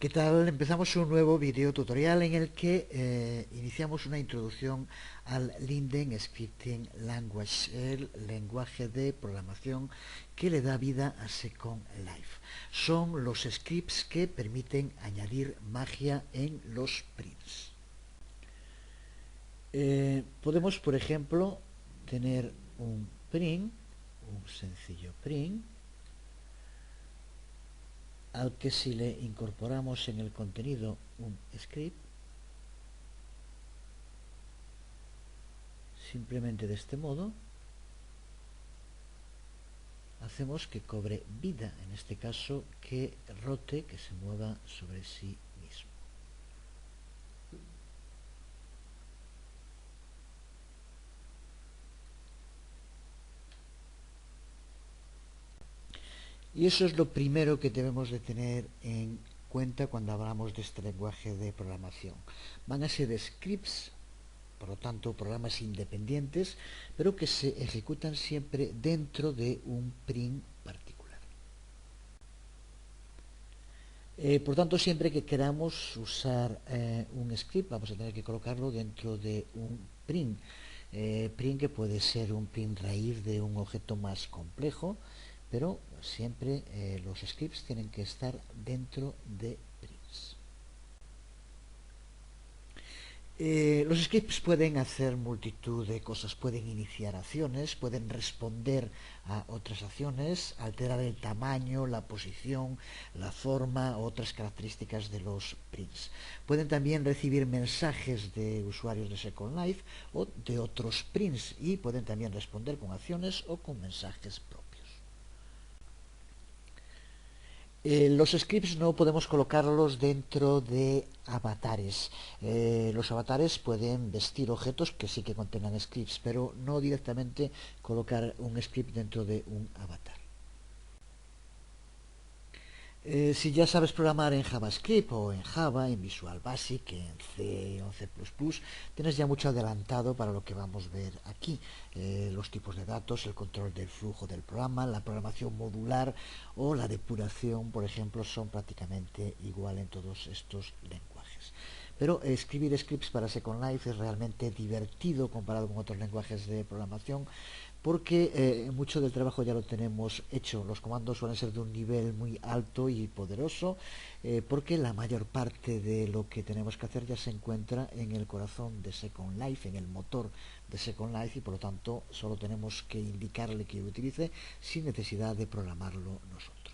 ¿Qué tal? Empezamos un nuevo video tutorial en el que iniciamos una introducción al Linden Scripting Language, el lenguaje de programación que le da vida a Second Life. Son los scripts que permiten añadir magia en los prints. Podemos, por ejemplo, tener un print, un sencillo print, al que si le incorporamos en el contenido un script, simplemente de este modo hacemos que cobre vida, en este caso que rote, que se mueva sobre sí mismo. Y eso es lo primero que debemos de tener en cuenta cuando hablamos de este lenguaje de programación. Van a ser scripts, por lo tanto programas independientes, pero que se ejecutan siempre dentro de un print particular. Por tanto, siempre que queramos usar un script, vamos a tener que colocarlo dentro de un print. Print que puede ser un print raíz de un objeto más complejo, pero siempre los scripts tienen que estar dentro de prints. Los scripts pueden hacer multitud de cosas, pueden iniciar acciones, pueden responder a otras acciones, alterar el tamaño, la posición, la forma, otras características de los prints. Pueden también recibir mensajes de usuarios de Second Life o de otros prints y pueden también responder con acciones o con mensajes propios. Los scripts no podemos colocarlos dentro de avatares. Los avatares pueden vestir objetos que sí que contengan scripts, pero no directamente colocar un script dentro de un avatar. Si ya sabes programar en JavaScript o en Java, en Visual Basic, en C o C++, tienes ya mucho adelantado para lo que vamos a ver aquí. Los tipos de datos, el control del flujo del programa, la programación modular o la depuración, por ejemplo, son prácticamente igual en todos estos lenguajes. Pero escribir scripts para Second Life es realmente divertido comparado con otros lenguajes de programación, porque mucho del trabajo ya lo tenemos hecho. Los comandos suelen ser de un nivel muy alto y poderoso, porque la mayor parte de lo que tenemos que hacer ya se encuentra en el corazón de Second Life, en el motor de Second Life, y por lo tanto solo tenemos que indicarle que lo utilice sin necesidad de programarlo nosotros.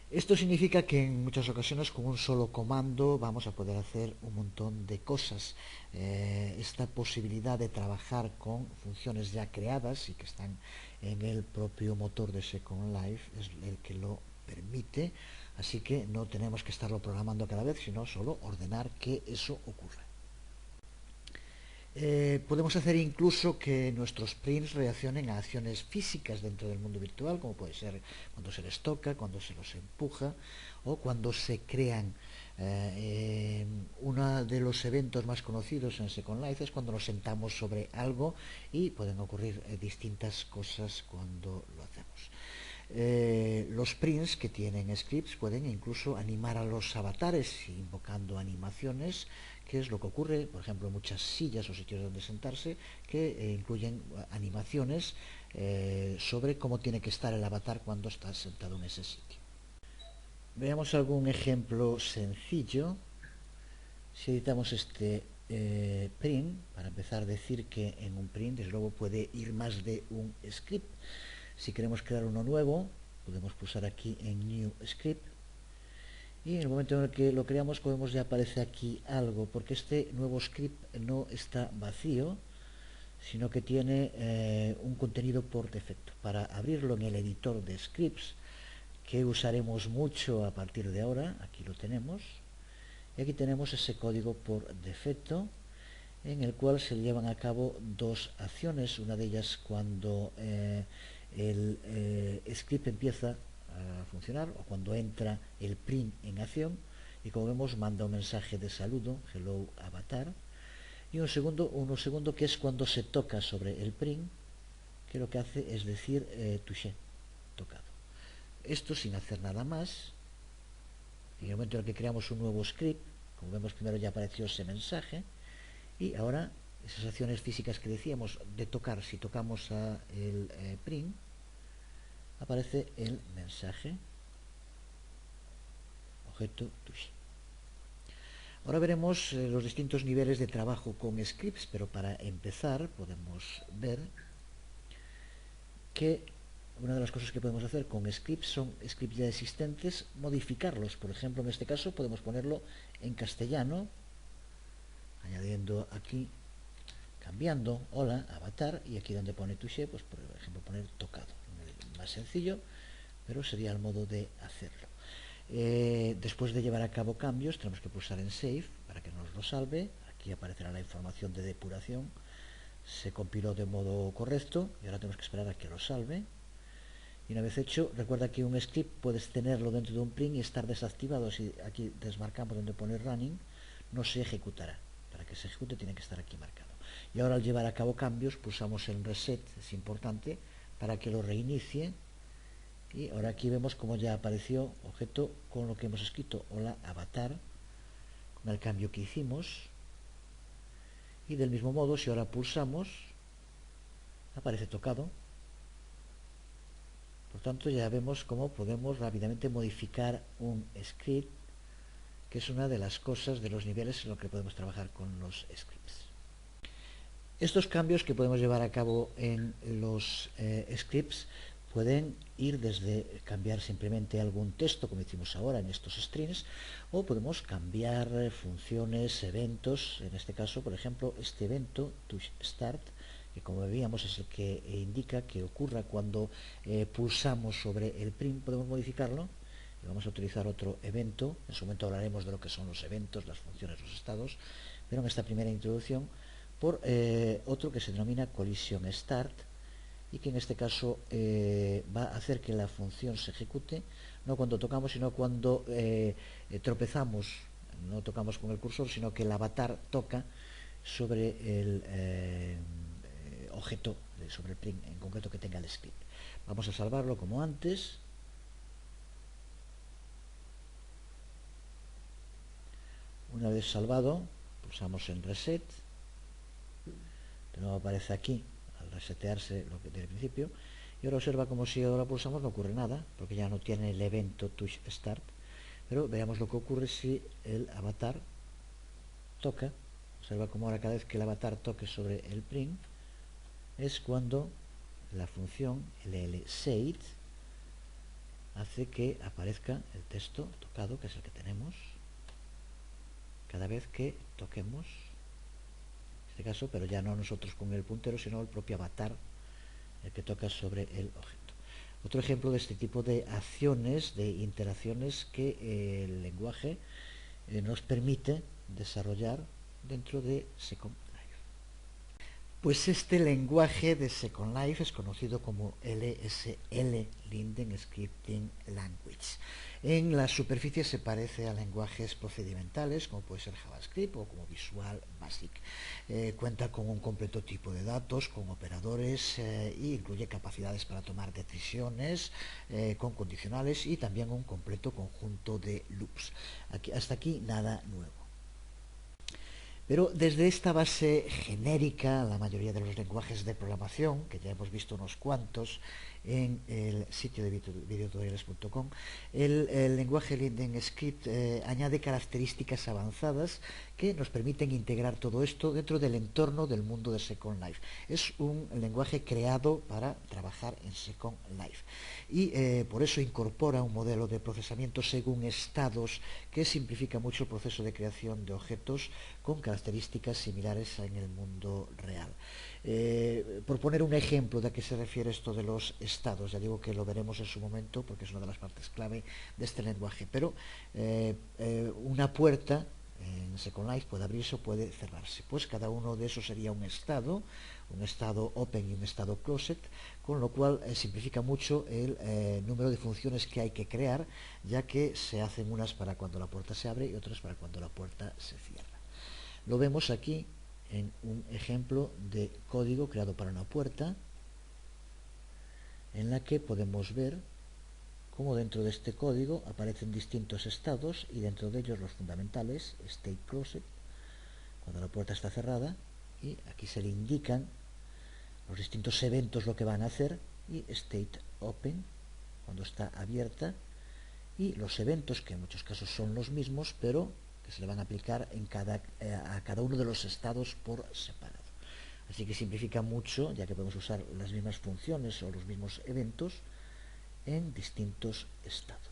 Esto significa que en muchas ocasiones con un solo comando vamos a poder hacer un montón de cosas. Esta posibilidad de trabajar con funciones ya creadas y que están en el propio motor de Second Life es el que lo permite, así que no tenemos que estarlo programando cada vez, sino solo ordenar que eso ocurra. Podemos hacer incluso que nuestros prints reaccionen a acciones físicas dentro del mundo virtual, como puede ser cuando se les toca, cuando se los empuja o cuando se crean. Uno de los eventos más conocidos en Second Life es cuando nos sentamos sobre algo y pueden ocurrir distintas cosas cuando lo hacemos. Los prints que tienen scripts pueden incluso animar a los avatares invocando animaciones, que es lo que ocurre, por ejemplo, en muchas sillas o sitios donde sentarse, que incluyen animaciones sobre cómo tiene que estar el avatar cuando está sentado en ese sitio. Veamos algún ejemplo sencillo. Si editamos este print, para empezar a decir que en un print, desde luego, puede ir más de un script. Si queremos crear uno nuevo, podemos pulsar aquí en New Script y en el momento en el que lo creamos, como vemos, ya aparece aquí algo, porque este nuevo script no está vacío, sino que tiene un contenido por defecto. Para abrirlo en el editor de scripts, que usaremos mucho a partir de ahora, aquí lo tenemos, y aquí tenemos ese código por defecto, en el cual se llevan a cabo dos acciones, una de ellas cuando el script empieza a funcionar o cuando entra el print en acción, y como vemos manda un mensaje de saludo, hello avatar, y uno segundo que es cuando se toca sobre el print, que lo que hace es decir touché, tocado. esto sin hacer nada más. En el momento en el que creamos un nuevo script, como vemos, primero ya apareció ese mensaje, y ahora esas acciones físicas que decíamos de tocar, si tocamos a el print, aparece el mensaje objeto touch. Ahora veremos los distintos niveles de trabajo con scripts, pero para empezar podemos ver que una de las cosas que podemos hacer con scripts son scripts ya existentes, modificarlos. Por ejemplo, en este caso podemos ponerlo en castellano, añadiendo aquí, cambiando hola, avatar, y aquí donde pone touché, pues por ejemplo poner tocado. Más sencillo, pero sería el modo de hacerlo. Después de llevar a cabo cambios, tenemos que pulsar en Save para que nos lo salve. Aquí aparecerá la información de depuración. Se compiló de modo correcto y ahora tenemos que esperar a que lo salve. Y una vez hecho, recuerda que un script puedes tenerlo dentro de un print y estar desactivado. Si aquí desmarcamos donde pone Running, no se ejecutará. Para que se ejecute tiene que estar aquí marcado. Y ahora al llevar a cabo cambios, pulsamos en Reset, es importante, para que lo reinicie. Y ahora aquí vemos como ya apareció objeto con lo que hemos escrito, hola avatar, con el cambio que hicimos. Y del mismo modo, si ahora pulsamos, aparece tocado. Por tanto, ya vemos cómo podemos rápidamente modificar un script, que es una de las cosas de los niveles en los que podemos trabajar con los scripts. Estos cambios que podemos llevar a cabo en los scripts pueden ir desde cambiar simplemente algún texto, como hicimos ahora en estos strings, o podemos cambiar funciones, eventos. En este caso, por ejemplo, este evento, touchStart, que como veíamos es el que indica que ocurra cuando pulsamos sobre el print, podemos modificarlo. Y vamos a utilizar otro evento. En su momento hablaremos de lo que son los eventos, las funciones, los estados, pero en esta primera introducción por otro que se denomina collision start, y que en este caso va a hacer que la función se ejecute no cuando tocamos, sino cuando tropezamos. No tocamos con el cursor, sino que el avatar toca sobre el objeto, sobre el print en concreto que tenga el script. Vamos a salvarlo como antes. Una vez salvado, pulsamos en Reset. De nuevo aparece aquí al resetearse lo que del principio, y ahora observa como si ahora pulsamos no ocurre nada, porque ya no tiene el evento touchStart. Pero veamos lo que ocurre si el avatar toca. Observa como ahora cada vez que el avatar toque sobre el print es cuando la función llState hace que aparezca el texto tocado, que es el que tenemos, cada vez que toquemos este caso, pero ya no nosotros con el puntero, sino el propio avatar el que toca sobre el objeto. Otro ejemplo de este tipo de acciones, de interacciones que el lenguaje nos permite desarrollar dentro de Second Life. Pues este lenguaje de Second Life es conocido como LSL, Linden Scripting Language. En la superficie se parece a lenguajes procedimentales, como puede ser JavaScript o como Visual Basic. Cuenta con un completo tipo de datos, con operadores, e incluye capacidades para tomar decisiones, con condicionales, y también un completo conjunto de loops. Hasta aquí nada nuevo. Pero desde esta base genérica, la mayoría de los lenguajes de programación, que ya hemos visto unos cuantos en el sitio de videotutoriales.com, el lenguaje Linden Script añade características avanzadas que nos permiten integrar todo esto dentro del entorno del mundo de Second Life. Es un lenguaje creado para trabajar en Second Life, y por eso incorpora un modelo de procesamiento según estados que simplifica mucho el proceso de creación de objetos con características similares en el mundo real. Por poner un ejemplo de a qué se refiere esto de los estados, ya digo que lo veremos en su momento porque es una de las partes clave de este lenguaje, pero una puerta en Second Life puede abrirse o puede cerrarse. Pues cada uno de esos sería un estado open y un estado closed, con lo cual simplifica mucho el número de funciones que hay que crear, ya que se hacen unas para cuando la puerta se abre y otras para cuando la puerta se cierra. Lo vemos aquí en un ejemplo de código creado para una puerta, en la que podemos ver cómo dentro de este código aparecen distintos estados y dentro de ellos los fundamentales, state closed, cuando la puerta está cerrada, y aquí se le indican los distintos eventos lo que van a hacer, y state open, cuando está abierta, y los eventos, que en muchos casos son los mismos, pero que se le van a aplicar a cada uno de los estados por separado. Así que simplifica mucho, ya que podemos usar las mismas funciones o los mismos eventos en distintos estados.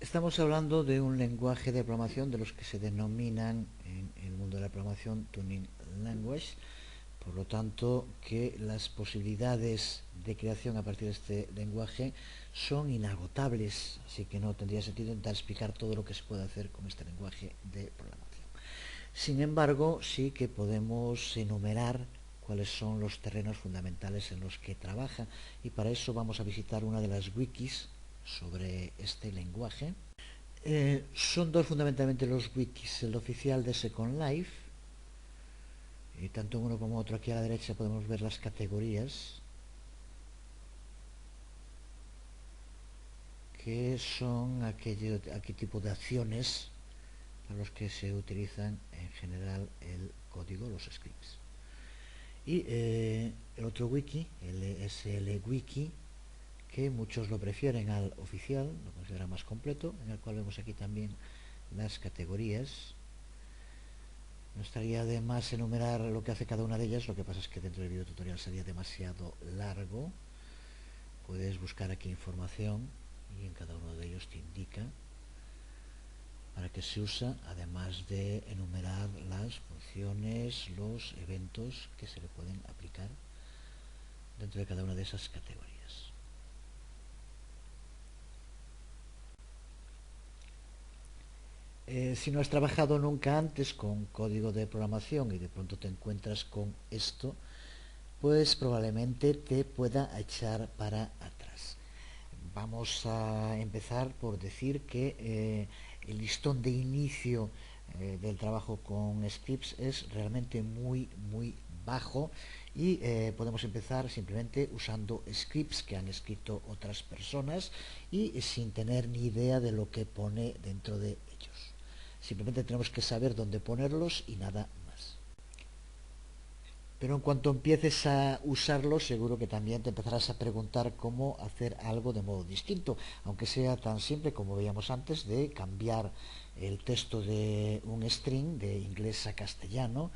Estamos hablando de un lenguaje de programación de los que se denominan en el mundo de la programación Turing Language, por lo tanto que las posibilidades de creación a partir de este lenguaje son inagotables, así que no tendría sentido intentar explicar todo lo que se puede hacer con este lenguaje de programación. Sin embargo, sí que podemos enumerar cuáles son los terrenos fundamentales en los que trabaja, y para eso vamos a visitar una de las wikis sobre este lenguaje. Son dos fundamentalmente los wikis, el oficial de Second Life, y tanto en uno como otro aquí a la derecha podemos ver las categorías, que son aquel tipo de acciones para los que se utilizan en general el código, los scripts. Y el otro wiki, el SL Wiki, que muchos lo prefieren al oficial, lo consideran más completo, en el cual vemos aquí también las categorías. No estaría de más enumerar lo que hace cada una de ellas, lo que pasa es que dentro del video tutorial sería demasiado largo. Puedes buscar aquí información y en cada uno de ellos te indica para qué se usa, además de enumerar las funciones, los eventos que se le pueden aplicar dentro de cada una de esas categorías. Si no has trabajado nunca antes con código de programación y de pronto te encuentras con esto, pues probablemente te pueda echar para atrás. Vamos a empezar por decir que el listón de inicio del trabajo con scripts es realmente muy bajo, y podemos empezar simplemente usando scripts que han escrito otras personas y sin tener ni idea de lo que pone dentro de ellos. Simplemente tenemos que saber dónde ponerlos y nada más. Pero en cuanto empieces a usarlos, seguro que también te empezarás a preguntar cómo hacer algo de modo distinto, aunque sea tan simple como veíamos antes de cambiar el texto de un string de inglés a castellano,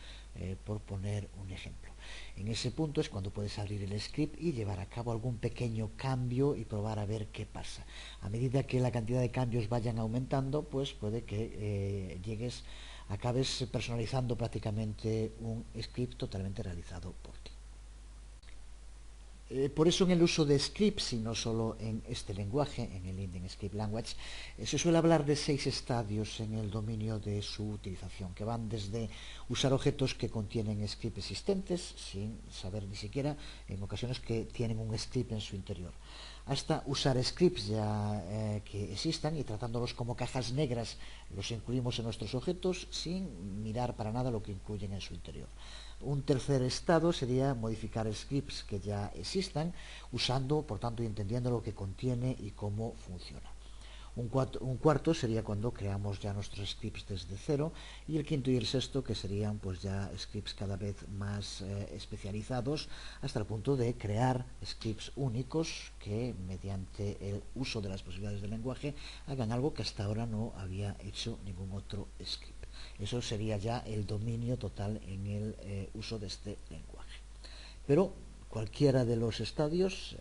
por poner un ejemplo. En ese punto es cuando puedes abrir el script y llevar a cabo algún pequeño cambio y probar a ver qué pasa. A medida que la cantidad de cambios vayan aumentando, pues puede que acabes personalizando prácticamente un script totalmente realizado por ti. Por eso en el uso de scripts, y no solo en este lenguaje, en el Indian Script Language, se suele hablar de 6 estadios en el dominio de su utilización, que van desde usar objetos que contienen scripts existentes, sin saber ni siquiera en ocasiones que tienen un script en su interior, hasta usar scripts ya que existan y tratándolos como cajas negras, los incluimos en nuestros objetos sin mirar para nada lo que incluyen en su interior. Un tercer estado sería modificar scripts que ya existan, usando, por tanto, y entendiendo lo que contiene y cómo funciona. Un cuarto sería cuando creamos ya nuestros scripts desde cero, y el quinto y el sexto, que serían pues ya scripts cada vez más especializados, hasta el punto de crear scripts únicos que mediante el uso de las posibilidades del lenguaje hagan algo que hasta ahora no había hecho ningún otro script. Eso sería ya el dominio total en el uso de este lenguaje. Pero cualquiera de los estadios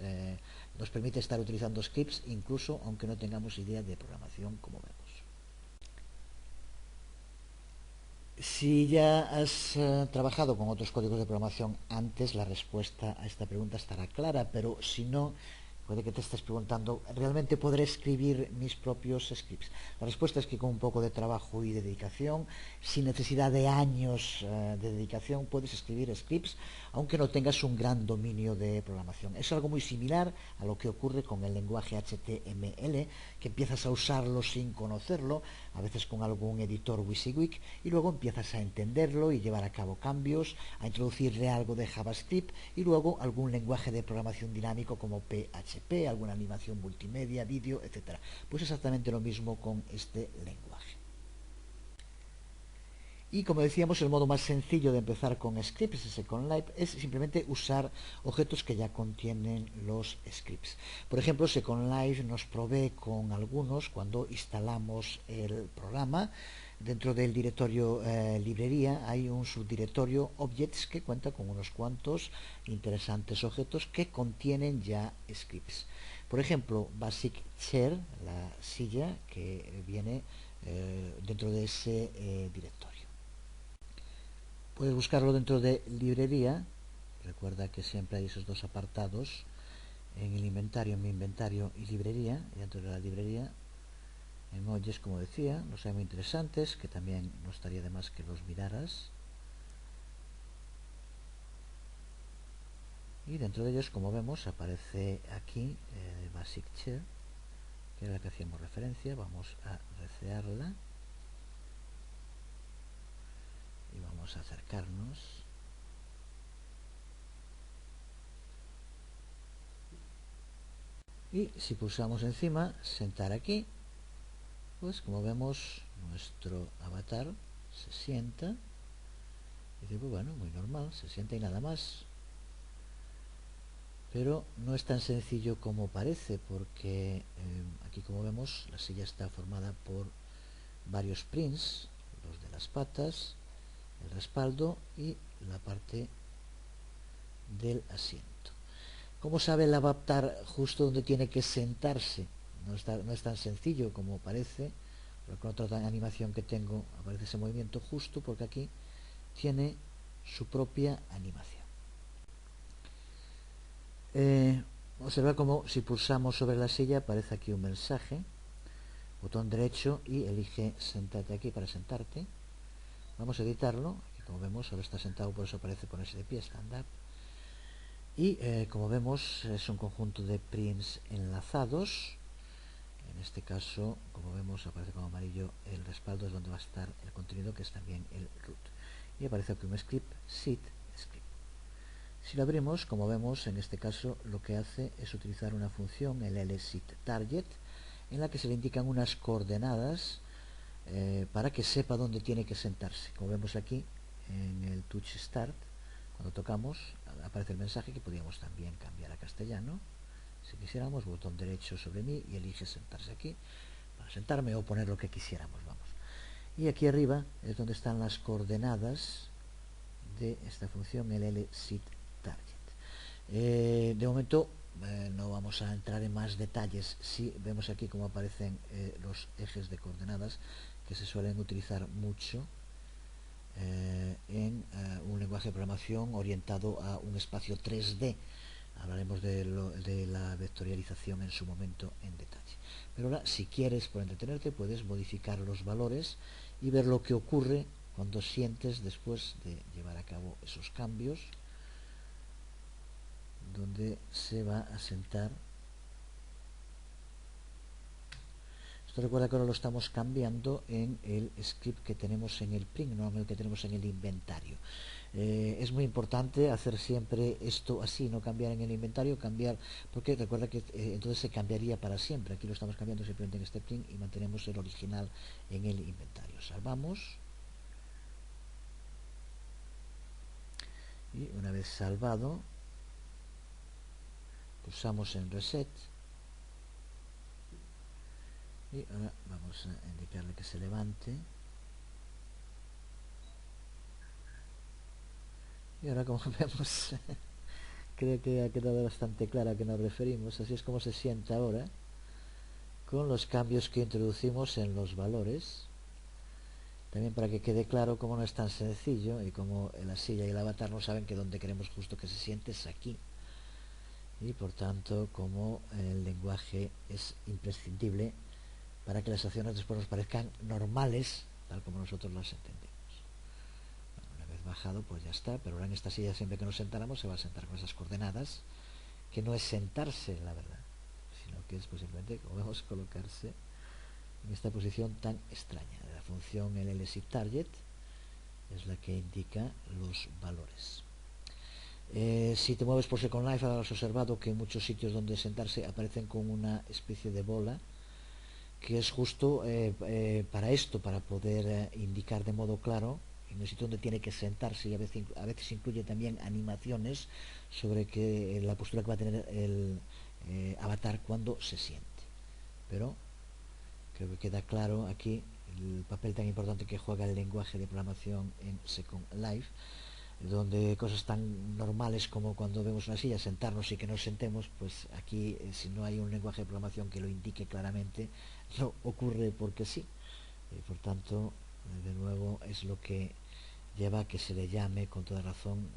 nos permite estar utilizando scripts, incluso aunque no tengamos idea de programación, como vemos. Si ya has trabajado con otros códigos de programación antes, la respuesta a esta pregunta estará clara, pero si no, puede que te estés preguntando, ¿realmente podré escribir mis propios scripts? La respuesta es que con un poco de trabajo y de dedicación, sin necesidad de años de dedicación, puedes escribir scripts, aunque no tengas un gran dominio de programación. Es algo muy similar a lo que ocurre con el lenguaje HTML, que empiezas a usarlo sin conocerlo, a veces con algún editor WYSIWYG, y luego empiezas a entenderlo y llevar a cabo cambios, a introducirle algo de JavaScript y luego algún lenguaje de programación dinámico como PHP. PSP, alguna animación multimedia, vídeo, etcétera. Pues exactamente lo mismo con este lenguaje. Y como decíamos, el modo más sencillo de empezar con scripts, Second Life, es simplemente usar objetos que ya contienen los scripts. Por ejemplo, Second Life nos provee con algunos cuando instalamos el programa. Dentro del directorio librería hay un subdirectorio Objects que cuenta con unos cuantos interesantes objetos que contienen ya scripts. Por ejemplo, Basic Chair, la silla que viene dentro de ese directorio. Puedes buscarlo dentro de librería. Recuerda que siempre hay esos dos apartados en el inventario, en mi inventario y librería. Y dentro de la librería, en Objects, como decía, los hay muy interesantes, que también no estaría de más que los miraras. Y dentro de ellos, como vemos, aparece aquí Basic Chair, que es la que hacíamos referencia. Vamos a recearla y vamos a acercarnos. Y si pulsamos encima, sentar aquí, pues como vemos, nuestro avatar se sienta y dice, pues bueno, muy normal, se sienta y nada más. Pero no es tan sencillo como parece, porque aquí, como vemos, la silla está formada por varios prints, los de las patas, el respaldo y la parte del asiento. ¿Cómo sabe el avatar justo donde tiene que sentarse? No es tan sencillo como parece, pero con otra animación que tengo aparece ese movimiento justo porque aquí tiene su propia animación. Observa como si pulsamos sobre la silla aparece aquí un mensaje, botón derecho y elige sentarte aquí para sentarte. Vamos a editarlo, aquí como vemos ahora está sentado, por eso aparece ponerse de pie, stand up. Y como vemos es un conjunto de prints enlazados. En este caso, como vemos, aparece como amarillo el respaldo, es donde va a estar el contenido, que es también el root. Y aparece aquí un script, sit script. Si lo abrimos, como vemos, en este caso lo que hace es utilizar una función, el lSitTarget, en la que se le indican unas coordenadas para que sepa dónde tiene que sentarse. Como vemos aquí en el Touch Start, cuando tocamos aparece el mensaje que podríamos también cambiar a castellano. Si quisiéramos, botón derecho sobre mí y elige sentarse aquí para sentarme o poner lo que quisiéramos, vamos. Y aquí arriba es donde están las coordenadas de esta función, el lSitTarget. De momento no vamos a entrar en más detalles. Si vemos aquí cómo aparecen los ejes de coordenadas que se suelen utilizar mucho en un lenguaje de programación orientado a un espacio 3D. Hablaremos de la vectorialización en su momento en detalle. Pero ahora, si quieres, por entretenerte, puedes modificar los valores y ver lo que ocurre cuando sientes después de llevar a cabo esos cambios, donde se va a sentar. Esto recuerda que ahora lo estamos cambiando en el script que tenemos en el print, no en el que tenemos en el inventario. Es muy importante hacer siempre esto así, no cambiar en el inventario, cambiar, porque recuerda que entonces se cambiaría para siempre. Aquí lo estamos cambiando simplemente en este print y mantenemos el original en el inventario. Salvamos. Y una vez salvado, pulsamos en Reset. Y ahora vamos a indicarle que se levante. Y ahora, como vemos, creo que ha quedado bastante claro a qué nos referimos. Así es como se siente ahora, con los cambios que introducimos en los valores. También para que quede claro cómo no es tan sencillo y como la silla y el avatar no saben que donde queremos justo que se siente es aquí. Y por tanto, como el lenguaje es imprescindible para que las acciones después nos parezcan normales, tal como nosotros las entendemos. Bueno, una vez bajado, pues ya está, pero ahora en esta silla siempre que nos sentáramos se va a sentar con esas coordenadas, que no es sentarse, la verdad, sino que es pues simplemente, como vemos, colocarse en esta posición tan extraña. La función lSitTarget es la que indica los valores. Si te mueves por Second Life, habrás observado que en muchos sitios donde sentarse aparecen con una especie de bola, que es justo para esto, para poder indicar de modo claro en el sitio donde tiene que sentarse, y a veces incluye también animaciones sobre que la postura que va a tener el avatar cuando se siente. Pero creo que queda claro aquí el papel tan importante que juega el lenguaje de programación en Second Life, donde cosas tan normales como cuando vemos una silla, sentarnos y que nos sentemos, pues aquí si no hay un lenguaje de programación que lo indique claramente, no ocurre porque sí. Por tanto, de nuevo, es lo que lleva a que se le llame con toda razón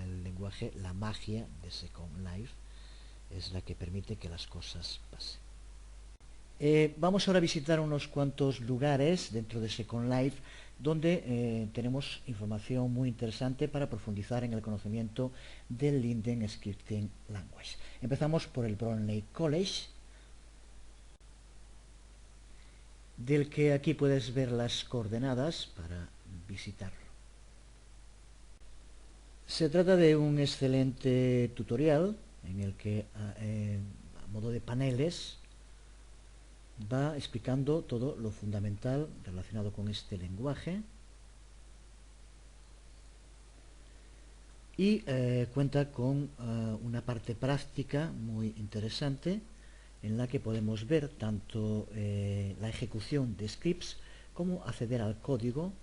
al lenguaje la magia de Second Life, es la que permite que las cosas pasen. Vamos ahora a visitar unos cuantos lugares dentro de Second Life donde tenemos información muy interesante para profundizar en el conocimiento del Linden Scripting Language. Empezamos por el Bromley College, del que aquí puedes ver las coordenadas para visitarlo. Se trata de un excelente tutorial en el que a modo de paneles va explicando todo lo fundamental relacionado con este lenguaje y cuenta con una parte práctica muy interesante en la que podemos ver tanto la ejecución de scripts como acceder al código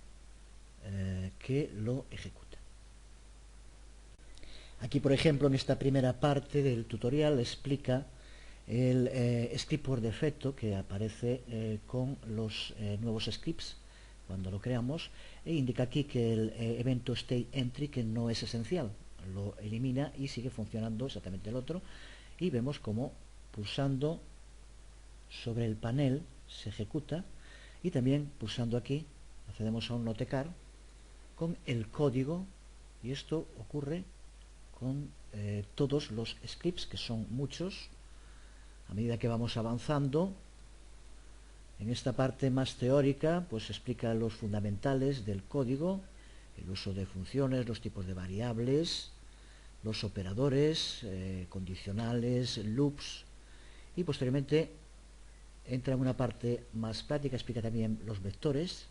que lo ejecuta. Aquí, por ejemplo, en esta primera parte del tutorial explica el script por defecto que aparece con los nuevos scripts cuando lo creamos, e indica aquí que el evento state entry, que no es esencial, lo elimina y sigue funcionando exactamente el otro, y vemos como pulsando sobre el panel se ejecuta, y también pulsando aquí accedemos a un notecar con el código, y esto ocurre con todos los scripts, que son muchos. A medida que vamos avanzando en esta parte más teórica, pues explica los fundamentales del código, el uso de funciones, los tipos de variables, los operadores, condicionales, loops, y posteriormente entra en una parte más práctica, explica también los vectores,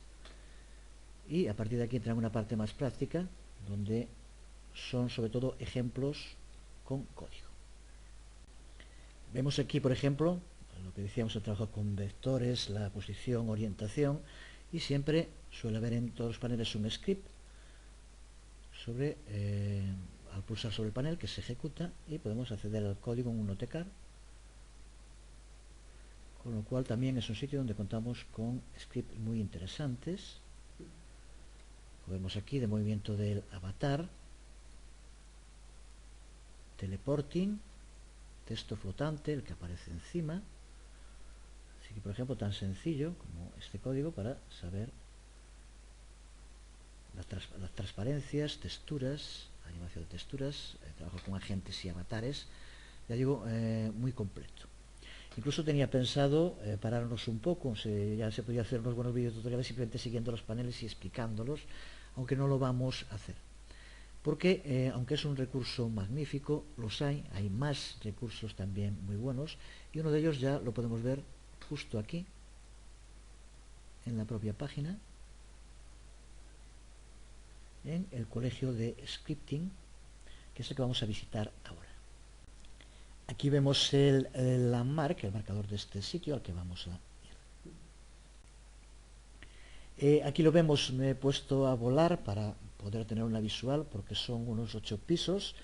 y a partir de aquí entra en una parte más práctica donde son sobre todo ejemplos con código. Vemos aquí, por ejemplo, lo que decíamos, el trabajo con vectores, la posición, orientación, y siempre suele haber en todos los paneles un script sobre, al pulsar sobre el panel, que se ejecuta, y podemos acceder al código en un notecar, con lo cual también es un sitio donde contamos con scripts muy interesantes. Lo vemos aquí de movimiento del avatar, teleporting, texto flotante, el que aparece encima. Así que, por ejemplo, tan sencillo como este código para saber las transparencias, texturas, animación de texturas, trabajo con agentes y avatares, ya digo, muy completo. Incluso tenía pensado pararnos un poco, ya se podía hacer unos buenos vídeos tutoriales simplemente siguiendo los paneles y explicándolos, aunque no lo vamos a hacer. Porque, aunque es un recurso magnífico, hay más recursos también muy buenos, y uno de ellos ya lo podemos ver justo aquí, en la propia página, en el colegio de scripting, que es el que vamos a visitar ahora. Aquí vemos el landmark, el marcador de este sitio al que vamos a ir. Aquí lo vemos, me he puesto a volar para poder tener una visual, porque son unos 8 pisos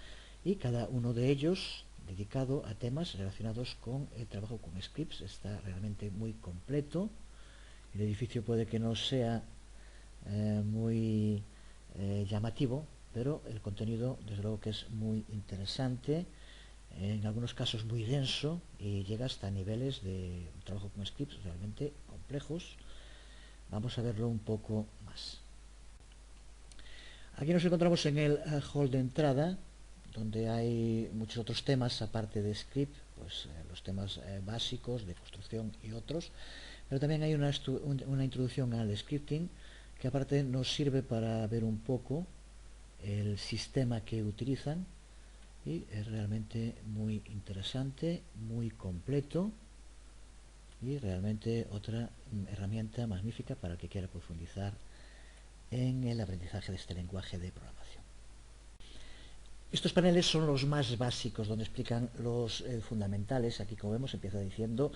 y cada uno de ellos dedicado a temas relacionados con el trabajo con scripts. Está realmente muy completo. El edificio puede que no sea muy llamativo, pero el contenido desde luego que es muy interesante, en algunos casos muy denso, y llega hasta niveles de trabajo con scripts realmente complejos. Vamos a verlo un poco más. Aquí nos encontramos en el hall de entrada, donde hay muchos otros temas aparte de script, pues los temas básicos de construcción y otros, pero también hay una introducción al scripting que aparte nos sirve para ver un poco el sistema que utilizan, y es realmente muy interesante, muy completo y realmente otra herramienta magnífica para el que quiera profundizar en el aprendizaje de este lenguaje de programación. Estos paneles son los más básicos, donde explican los fundamentales. Aquí, como vemos, empieza diciendo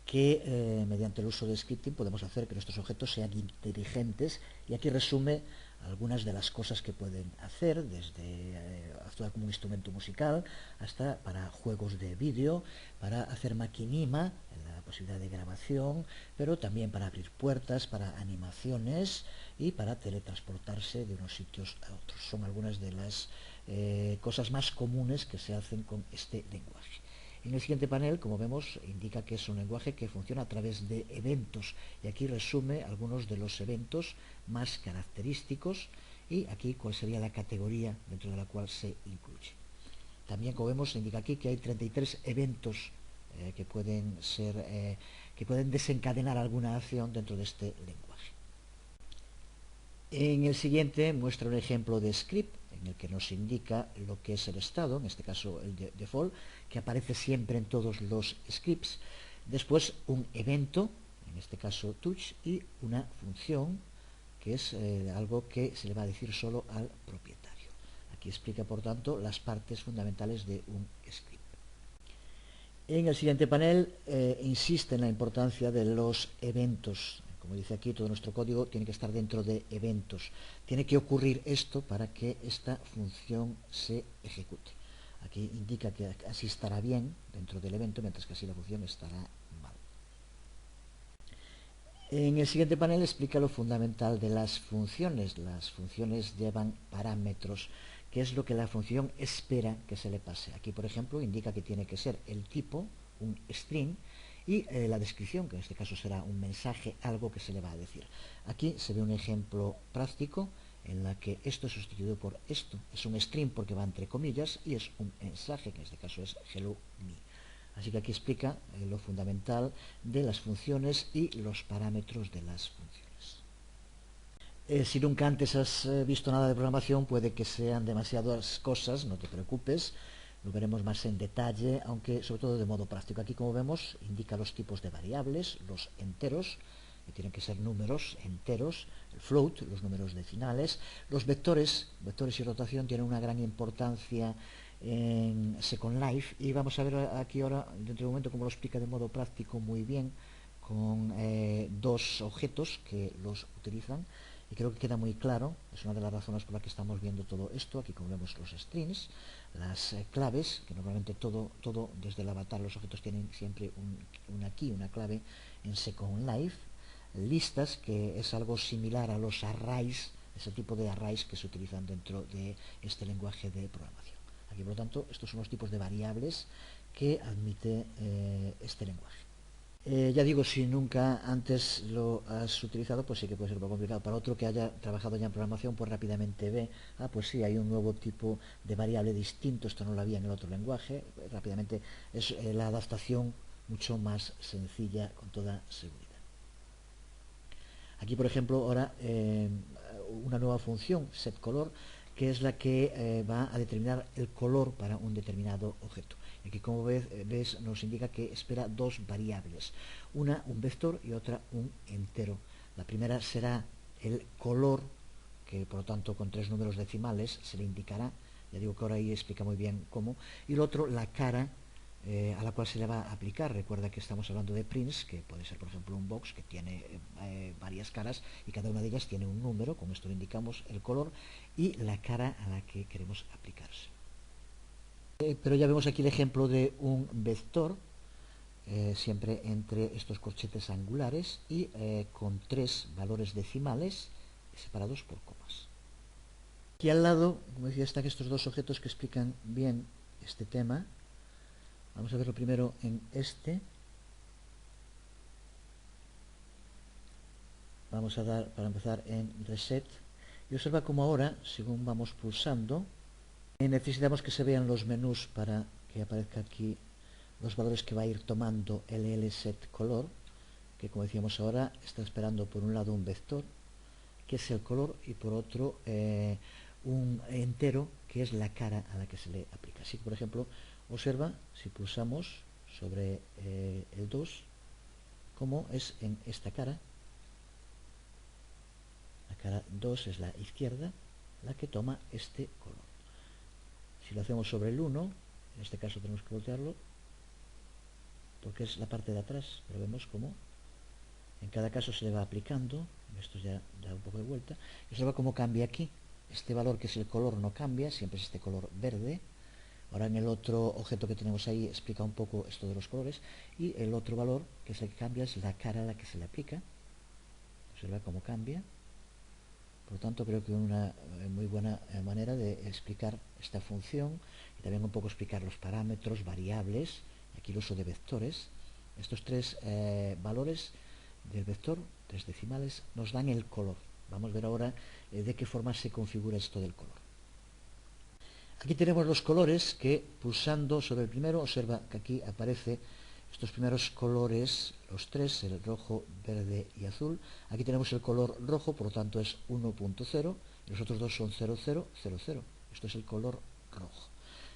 que mediante el uso de scripting podemos hacer que nuestros objetos sean inteligentes, y aquí resume algunas de las cosas que pueden hacer, desde actuar como un instrumento musical hasta para juegos de vídeo, para hacer maquinima, la posibilidad de grabación, pero también para abrir puertas, para animaciones y para teletransportarse de unos sitios a otros. Son algunas de las cosas más comunes que se hacen con este lenguaje. En el siguiente panel, como vemos, indica que es un lenguaje que funciona a través de eventos, y aquí resume algunos de los eventos más característicos y aquí cuál sería la categoría dentro de la cual se incluye. También, como vemos, indica aquí que hay 33 eventos que pueden desencadenar alguna acción dentro de este lenguaje. En el siguiente muestra un ejemplo de script en el que nos indica lo que es el estado, en este caso el default, que aparece siempre en todos los scripts. Después un evento, en este caso touch, y una función, que es algo que se le va a decir solo al propietario. Aquí explica, por tanto, las partes fundamentales de un script. En el siguiente panel insiste en la importancia de los eventos. Como dice aquí, todo nuestro código tiene que estar dentro de eventos. Tiene que ocurrir esto para que esta función se ejecute. Aquí indica que así estará bien dentro del evento, mientras que así la función estará mal. En el siguiente panel explica lo fundamental de las funciones. Las funciones llevan parámetros, que es lo que la función espera que se le pase. Aquí, por ejemplo, indica que tiene que ser el tipo, un string, y la descripción, que en este caso será un mensaje, algo que se le va a decir. Aquí se ve un ejemplo práctico en la que esto es sustituido por esto. Es un string porque va entre comillas y es un mensaje, que en este caso es hello me. Así que aquí explica lo fundamental de las funciones y los parámetros de las funciones. Si nunca antes has visto nada de programación, puede que sean demasiadas cosas, no te preocupes, lo veremos más en detalle, aunque sobre todo de modo práctico. Aquí, como vemos, indica los tipos de variables, los enteros, que tienen que ser números enteros, el float, los números decimales, los vectores y rotación tienen una gran importancia en Second Life, y vamos a ver aquí ahora, dentro de un momento, cómo lo explica de modo práctico muy bien, con dos objetos que los utilizan, y creo que queda muy claro. Es una de las razones por las que estamos viendo todo esto. Aquí, como vemos, los strings, las claves, que normalmente todo desde el avatar, los objetos tienen siempre una key, una clave en Second Life, listas, que es algo similar a los arrays, ese tipo de arrays que se utilizan dentro de este lenguaje de programación. Aquí, por lo tanto, estos son los tipos de variables que admite este lenguaje. Ya digo, si nunca antes lo has utilizado, pues sí que puede ser un poco complicado. Para otro que haya trabajado ya en programación, pues rápidamente ve, pues sí, hay un nuevo tipo de variable distinto, esto no lo había en el otro lenguaje. Rápidamente es la adaptación mucho más sencilla, con toda seguridad. Aquí, por ejemplo, ahora una nueva función, setColor, que es la que va a determinar el color para un determinado objeto. Aquí, como ves, nos indica que espera dos variables, una un vector y otra un entero. La primera será el color, que por lo tanto con 3 números decimales se le indicará. Ya digo que ahora ahí explica muy bien cómo. Y lo otro, la cara a la cual se le va a aplicar. Recuerda que estamos hablando de prints, que puede ser, por ejemplo, un box que tiene varias caras, y cada una de ellas tiene un número. Con esto le indicamos el color y la cara a la que queremos aplicarse. Pero ya vemos aquí el ejemplo de un vector, siempre entre estos corchetes angulares y con 3 valores decimales separados por comas. Aquí al lado, como decía, están estos dos objetos que explican bien este tema. Vamos a verlo primero en este. Vamos a dar, para empezar, en reset. Y observa como ahora, según vamos pulsando, necesitamos que se vean los menús para que aparezca aquí los valores que va a ir tomando el setColor, que, como decíamos ahora, está esperando por un lado un vector, que es el color, y por otro un entero que es la cara a la que se le aplica. Así que, por ejemplo, observa, si pulsamos sobre el 2, cómo es en esta cara. La cara 2 es la izquierda, la que toma este color. Si lo hacemos sobre el 1, en este caso tenemos que voltearlo, porque es la parte de atrás, pero vemos cómo en cada caso se le va aplicando. Esto ya da un poco de vuelta. Y observa cómo cambia aquí. Este valor, que es el color, no cambia, siempre es este color verde. Ahora en el otro objeto que tenemos ahí explica un poco esto de los colores. Y el otro valor, que es el que cambia, es la cara a la que se le aplica. Observa cómo cambia. Por lo tanto, creo que una muy buena manera de explicar esta función, y también un poco explicar los parámetros, variables, aquí el uso de vectores. Estos tres valores del vector, tres decimales, nos dan el color. Vamos a ver ahora de qué forma se configura esto del color. Aquí tenemos los colores que, pulsando sobre el primero, observa que aquí aparece estos primeros colores, los tres, el rojo, verde y azul. Aquí tenemos el color rojo, por lo tanto es 1.0, y los otros dos son 0,0, 0,0. Esto es el color rojo.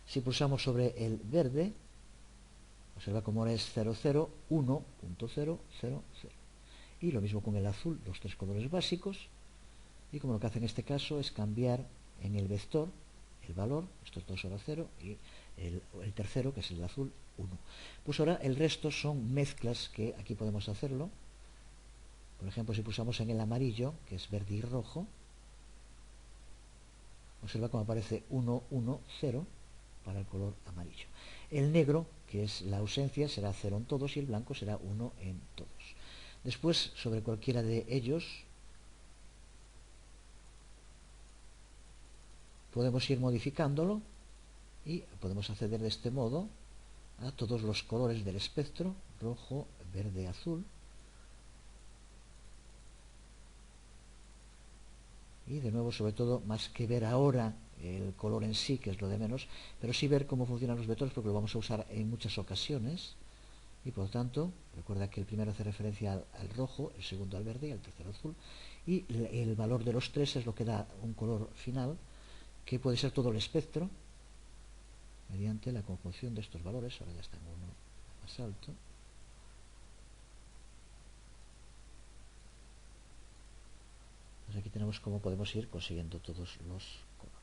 Si pulsamos sobre el verde, observa cómo ahora es 0,0, 1.0, 0,0. Y lo mismo con el azul, los tres colores básicos. Y como lo que hace en este caso es cambiar en el vector el valor, estos dos ahora 0, y el tercero, que es el azul, 1. Pues ahora el resto son mezclas que aquí podemos hacerlo. Por ejemplo, si pulsamos en el amarillo, que es verde y rojo, observa cómo aparece 1, 1, 0 para el color amarillo. El negro, que es la ausencia, será 0 en todos, y el blanco será 1 en todos. Después, sobre cualquiera de ellos, podemos ir modificándolo y podemos acceder de este modo a todos los colores del espectro, rojo, verde, azul. Y de nuevo, sobre todo, más que ver ahora el color en sí, que es lo de menos, pero sí ver cómo funcionan los vectores, porque lo vamos a usar en muchas ocasiones. Y por lo tanto, recuerda que el primero hace referencia al rojo, el segundo al verde y el tercero al azul. Y el valor de los tres es lo que da un color final, que puede ser todo el espectro, mediante la conjunción de estos valores. Ahora ya está en uno más alto. Pues aquí tenemos cómo podemos ir consiguiendo todos los colores.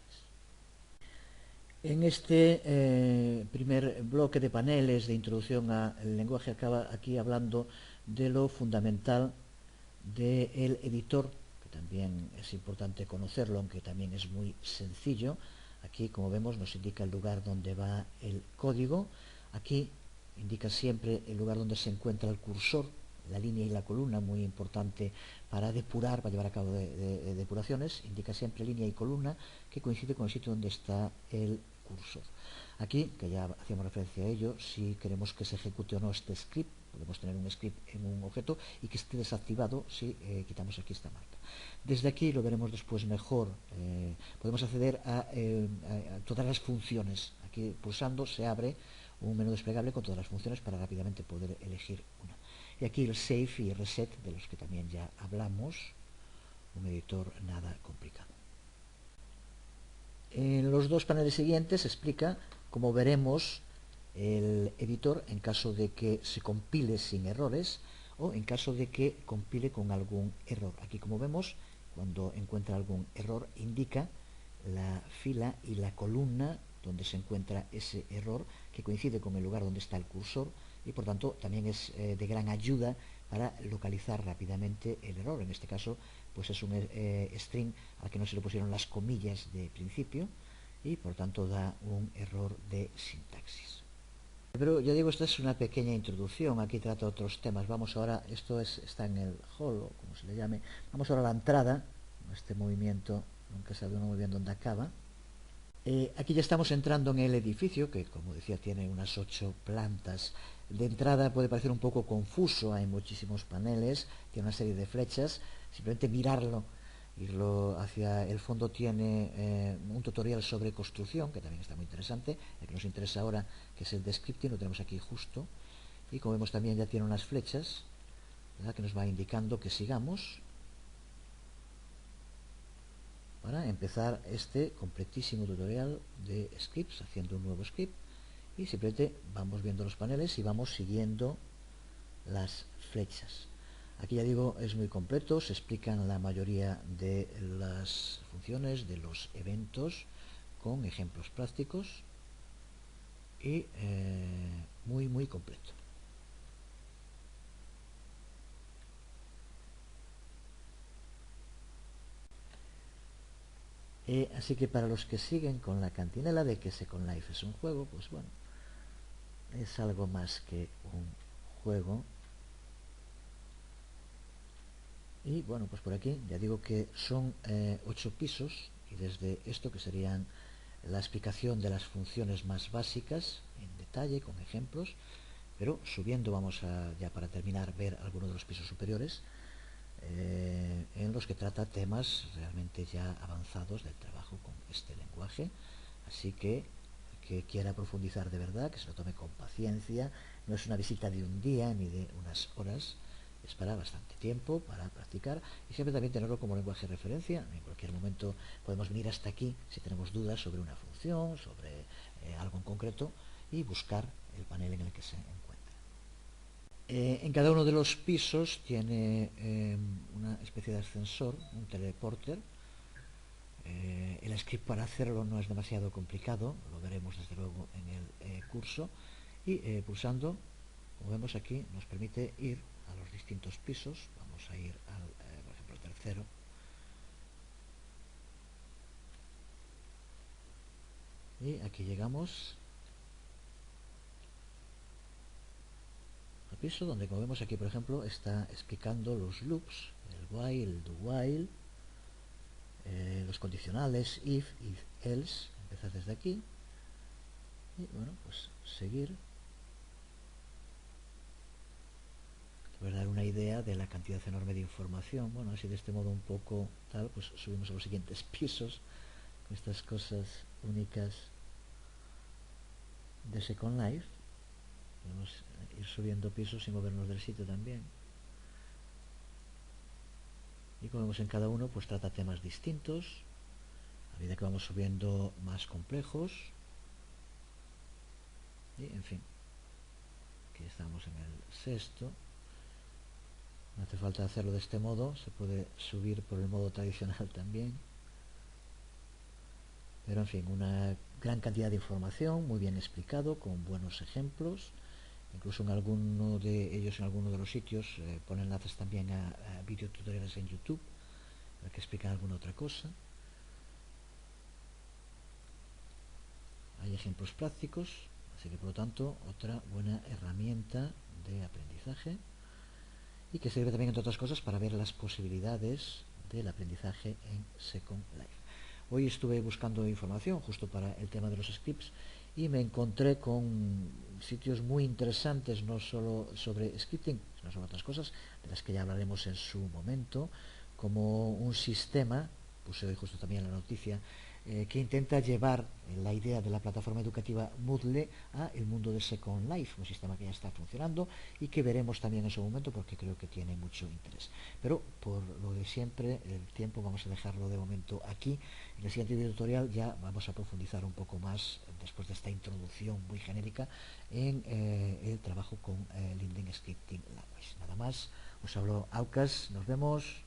En este primer bloque de paneles de introducción al lenguaje, acaba aquí hablando de lo fundamental del editor, que también es importante conocerlo, aunque también es muy sencillo. Aquí, como vemos, nos indica el lugar donde va el código. Aquí indica siempre el lugar donde se encuentra el cursor, la línea y la columna, muy importante para depurar, para llevar a cabo de depuraciones. Indica siempre línea y columna, que coincide con el sitio donde está el cursor. Aquí, que ya hacíamos referencia a ello, si queremos que se ejecute o no este script, podemos tener un script en un objeto y que esté desactivado si quitamos aquí esta marca. Desde aquí, lo veremos después mejor, podemos acceder a todas las funciones. Aquí, pulsando, se abre un menú desplegable con todas las funciones para rápidamente poder elegir una. Y aquí el save y reset, de los que también ya hablamos, un editor nada complicado. En los dos paneles siguientes se explica cómo veremos el editor en caso de que se compile sin errores o en caso de que compile con algún error. Aquí, como vemos, cuando encuentra algún error, indica la fila y la columna donde se encuentra ese error, que coincide con el lugar donde está el cursor, y por tanto también es de gran ayuda para localizar rápidamente el error. En este caso, pues es un string al que no se le pusieron las comillas de principio y por tanto da un error de sintaxis. Pero ya digo, esta es una pequeña introducción, aquí trata otros temas. Vamos ahora, esto está en el hall, o como se le llame, vamos ahora a la entrada, este movimiento, nunca sabe uno muy bien dónde acaba. Aquí ya estamos entrando en el edificio, que como decía tiene unas 8 plantas. De entrada puede parecer un poco confuso, hay muchísimos paneles, tiene una serie de flechas, simplemente mirarlo, irlo hacia el fondo. Tiene un tutorial sobre construcción, que también está muy interesante, el que nos interesa ahora, que es el descripting, lo tenemos aquí justo, y como vemos también ya tiene unas flechas, ¿verdad?, que nos va indicando que sigamos. para empezar este completísimo tutorial de scripts, haciendo un nuevo script, y simplemente vamos viendo los paneles y vamos siguiendo las flechas. Aquí ya digo, es muy completo, se explican la mayoría de las funciones, de los eventos, con ejemplos prácticos y muy completo. Así que para los que siguen con la cantinela de que Second Life es un juego, pues bueno, es algo más que un juego. Y bueno, pues por aquí ya digo que son 8 pisos, y desde esto que serían la explicación de las funciones más básicas en detalle con ejemplos, pero subiendo vamos a, ya para terminar, ver algunos de los pisos superiores en los que trata temas realmente ya avanzados del trabajo con este lenguaje. Así que quiera profundizar de verdad, que se lo tome con paciencia, no es una visita de un día ni de unas horas, es para bastante tiempo, para practicar, y siempre también tenerlo como lenguaje de referencia. En cualquier momento podemos venir hasta aquí si tenemos dudas sobre una función, sobre algo en concreto, y buscar el panel en el que se encuentra. En cada uno de los pisos tiene una especie de ascensor, un teleporter. El script para hacerlo no es demasiado complicado, lo veremos desde luego en el curso, y pulsando, como vemos aquí, nos permite ir a los distintos pisos. Vamos a ir al, por ejemplo, al tercero, y aquí llegamos al piso donde, como vemos aquí, por ejemplo, está explicando los loops, el while, el do while, los condicionales if else. Empezar desde aquí y bueno, pues seguir. Pues dar una idea de la cantidad enorme de información. Bueno, así de este modo un poco tal, pues subimos a los siguientes pisos con estas cosas únicas de Second Life. Podemos ir subiendo pisos sin movernos del sitio también. Y como vemos en cada uno, pues trata temas distintos. A medida que vamos subiendo, más complejos. Y en fin, aquí estamos en el sexto. No hace falta hacerlo de este modo, se puede subir por el modo tradicional también. Pero en fin, una gran cantidad de información, muy bien explicado, con buenos ejemplos. Incluso en alguno de ellos, en alguno de los sitios, ponen enlaces también a videotutoriales en YouTube, para que explican alguna otra cosa. Hay ejemplos prácticos, así que por lo tanto, otra buena herramienta de aprendizaje, y que sirve también, entre otras cosas, para ver las posibilidades del aprendizaje en Second Life. Hoy estuve buscando información justo para el tema de los scripts y me encontré con sitios muy interesantes, no solo sobre scripting, sino sobre otras cosas, de las que ya hablaremos en su momento, como un sistema, puse hoy justo también la noticia, que intenta llevar la idea de la plataforma educativa Moodle a el mundo de Second Life, un sistema que ya está funcionando y que veremos también en su momento porque creo que tiene mucho interés. Pero por lo de siempre, el tiempo vamos a dejarlo de momento aquí. En el siguiente video tutorial ya vamos a profundizar un poco más, después de esta introducción muy genérica, en el trabajo con Linden Scripting Language. Nada más, os hablo Aucas, nos vemos.